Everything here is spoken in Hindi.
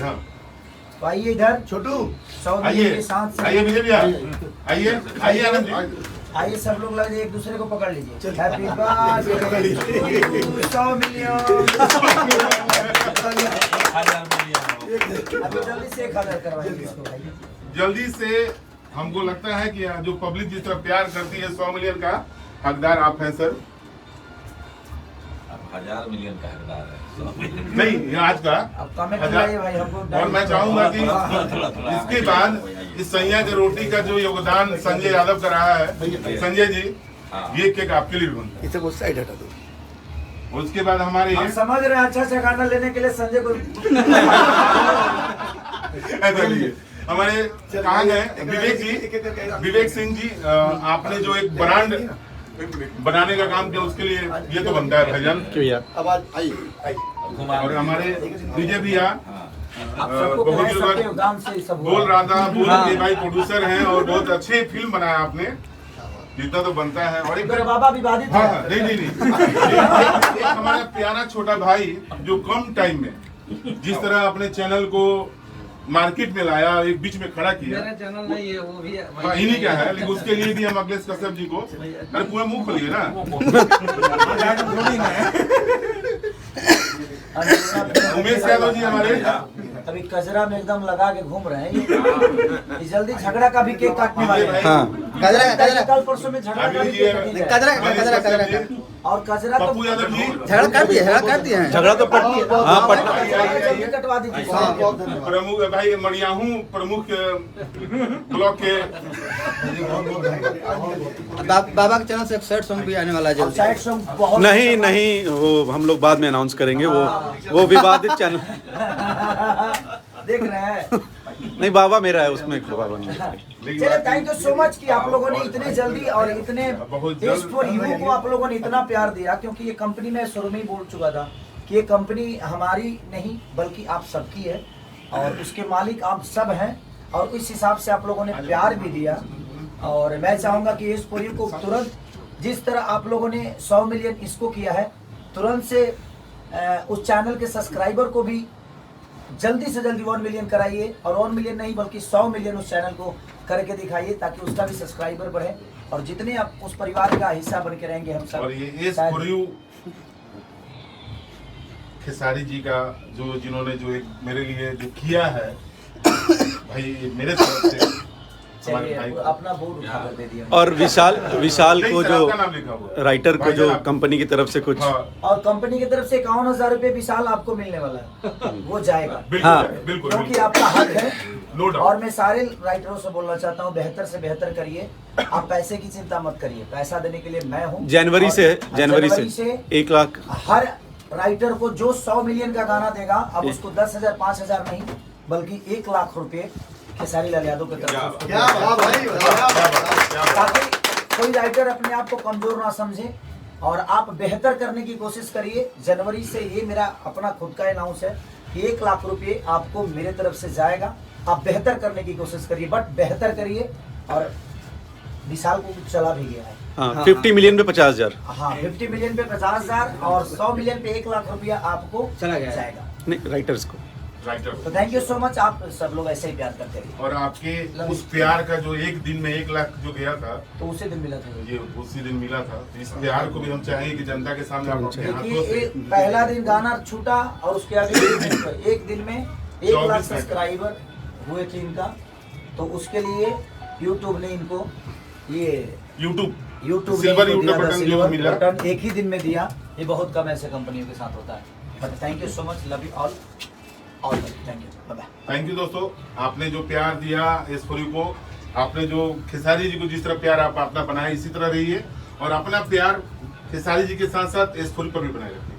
हाँ तो आइए इधर छोटू आइए के साथ आइए विजय भैया आइए आइए आनंद जी आइए सब लोग लग एक दूसरे को पकड़ लीजिए। Happy birthday 100 million. अभी जल्दी से 1000 करवाइए इसको भाई। जल्दी से। हमको लगता है कि जो पब्लिक जिस तरह प्यार करती है 100 मिलियन का हकदार आप हैं सर। 1000 मिलियन का हकदार है नहीं ये आज का अब कमेंट लगाइए भाई हमको। और मैं चाहूंगा कि इसके बाद इस सैया की रोटी का जो योगदान संजय यादव का रहा है, संजय जी ये केक आपके लिए बनता इसे वो साइड हटा दो। है। उसके बाद हमारे हम समझ रहे हैं अच्छा गाना लेने के लिए संजय को ऐसा नहीं है। हमारे कहाँ गए विवेक सिंह जी आपने जो एक ब्रांड बनाने का काम किया उसके लिए ये तो बनता है भाईजान। आवाज आई और हमारे विजय भैया आप सबको बहुत कह सकते हो गांव से सब बोल रहा था बोल के भाई प्रोड्यूसर हैं और बहुत अच्छी फिल्म बनाया आपने जितना तो बनता है। और एक मेरे बाबा विवादित हाँ है। नहीं एक हमारा प्यारा छोटा भाई जो कम टाइम में जिस तरह अपने चैनल को मार्केट में लाया, एक बीच में खड़ा किया। मेरा चैनल नहीं है वो भी हाँ इन्हीं क्या है, लेकिन उसके लिए भी हम अखिलेश कश्यप जी को अरे पूरा मुंह खोलिए ना। उमेश यादव जी हमारे अभी कजरा में एकदम लगा के घूम रहे हैं ये जल्दी झगड़ा का भी केक काटने वाले हैं। कजरा कल परसों में झगड़ा का भी केक कटी जाएगा। कजरा और कजरा तो पप्पू यादव जी झगड़ा कर दिए हैं झगड़ा तो पट जल्दी कटवा दीजिए। प्रमुख भाई मड़ियाहू प्रमुख ब्लॉक के बाबा के चैनल से एक सैड सॉन्ग भी आने वाला है जल्दी। साइड सॉन्ग बहुत नहीं वो हम लोग बाद में अनाउंस करेंगे। वो विवादित चैनल देख रहे हैं। नहीं बाबा मेरा है उसमें बाबा नहीं। चलिए थैंक यू सो मच कि आप लोगों ने इतने जल्दी और इतने इस फॉर यू को आप लोगों ने इतना प्यार दिया, क्योंकि ये कंपनी में शुरू में ही बोल चुका था कि ये कंपनी हमारी नहीं बल्कि आप सबकी है और उसके मालिक आप सब हैं और इस हिसाब से आप लोगों ने प्यार भी दिया। और मैं चाहूंगा कि इस फॉर यू को तुरंत जिस तरह आप लोगों ने 100 मिलियन इसको किया है तुरंत से उस चैनल के सब्सक्राइबर को भी जल्दी से जल्दी 1 मिलियन कराइए और 1 मिलियन नहीं बल्कि 100 मिलियन उस चैनल को करके दिखाइए ताकि उसका भी सब्सक्राइबर बढ़े और जितने आप उस परिवार का हिस्सा बन के रहेंगे हम सब। और ये इस फॉर यू खेसारी जी का जो जिन्होंने जो एक मेरे लिए जो किया है भाई मेरे तरफ से चलिए अपना बोर्ड उठा कर दे दिया। और विशाल को जो नाम लिखा हुआ राइटर को जो कंपनी की तरफ से कुछ और कंपनी की तरफ से 51,000 रुपए विशाल आपको मिलने वाला है वो जाएगा बिल्कुल क्योंकि आपका हक है। No doubt. और मैं सारे राइटरों से बोलना चाहता हूँ बेहतर से बेहतर करिए। आप पैसे की चिंता मत करिए, पैसा देने के लिए मैं हूँ। जनवरी से 1 लाख हर राइटर को जो 100 मिलियन का गाना देगा अब उसको 10,000 5,000 नहीं बल्कि 1 लाख रुपए खेसारी लाल यादव की तरफ से ताकि कोई राइटर अपने आप को कमजोर ना समझे और आप बेहतर करने की कोशिश करिए। जनवरी से ये मेरा अपना खुद का अनाउंस है कि 1 लाख रुपए आपको मेरे तरफ से जाएगा। आप बेहतर करने की कोशिश करिए बट बेहतर करिए। और विशाल को चला भी गया है 50 मिलियन पे 50,000। हाँ 50 मिलियन पे 50,000 और 100 मिलियन पे 1 लाख रुपया आपको चला जाएगा नहीं राइटर्स को। तो थैंक यू सो मच। आप सब लोग ऐसे ही प्यार करते रहिए। और आपके उस प्यार का जो एक दिन में 1 लाख जो गया था तो उसी दिन मिला था ये उसी दिन मिला था। तो इस प्यार को भी हम चाहेंगे कि जनता के सामने आप अपने हाथों देखिए से पहला दिन गाना छूटा और उसके आगे एक दिन में 1 लाख सब्सक्राइबर हुए थे इनका। तो उसके लिए यूट्यूब ने इनको ये यूट्यूब सिल्वर यूट्यूब बटन जो मिला बटन एक ही दिन में दिया। ये बहुत कम ऐसे कंपनियों के साथ होता है। But thank you so much, love you all thank you bye. Thank you दोस्तों, आपने जो प्यार दिया इस फॉर यू को, आपने जो खेसारी जी को जिस तरह प्यार आप अपना बनाया इसी तरह रहिए और अपना प्यार खेसारी जी के साथ साथ इस फॉर यू पर भी बनाए रखिए।